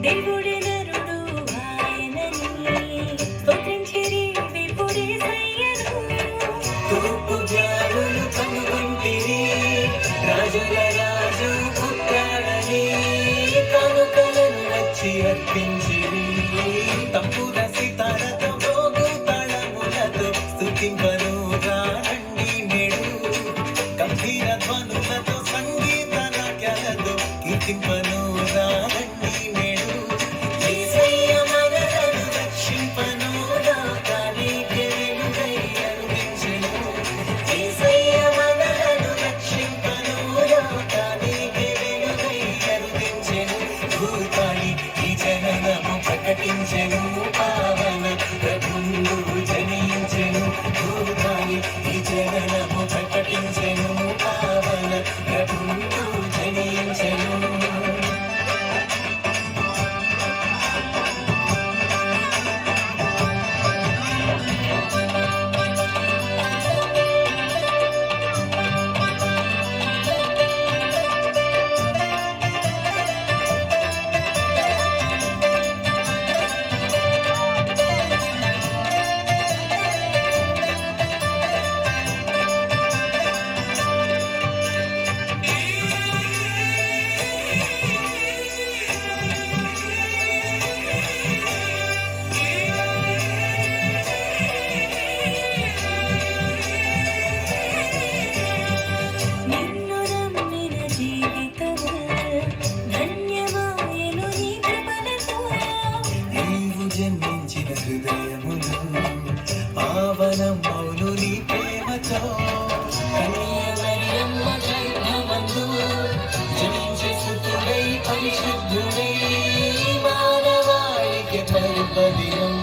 దేవుడే నరుడు ఆయనని స్తుతించిరి విపుడేసయ్యను. తూర్పు జారులు కనుగొంటిరి రాజుల రాజు పుట్టాడని కానుకలను వచ్చి అర్పించిరి. తంపుర సితారతో భోగు తాళములతో స్తుతింపను రానండి నేడు. గంభీర ధ్వనులతో సంగీత నాట్యాలతో కీర్తింపను రానండి నేడు. యేసయ్య మనలను రక్షింపను లోకానికి వెలుగై అరుదించెను. యేసయ్య మనలను రక్షింపను లోకానికి వెలుగై అరుదించెను. భూతాళి ఈ జననము ప్రకటించెను పావన ప్రభువు జనించెను. భూతాళి ఈ జననము ప్రకటించెను పావన ప్రభువు జనించెను. నిన్ను నమ్మిన జీవితము ధన్యమాయెను నీ కృపలతో. నీవు జన్మించిన హృదయములు పావనమౌను నీ ప్రేమతో. కన్యమరియమ్మ గర్భమందు జనించే సుతుడై పరిశుద్ధుడై మానవాళికి పర్వదినం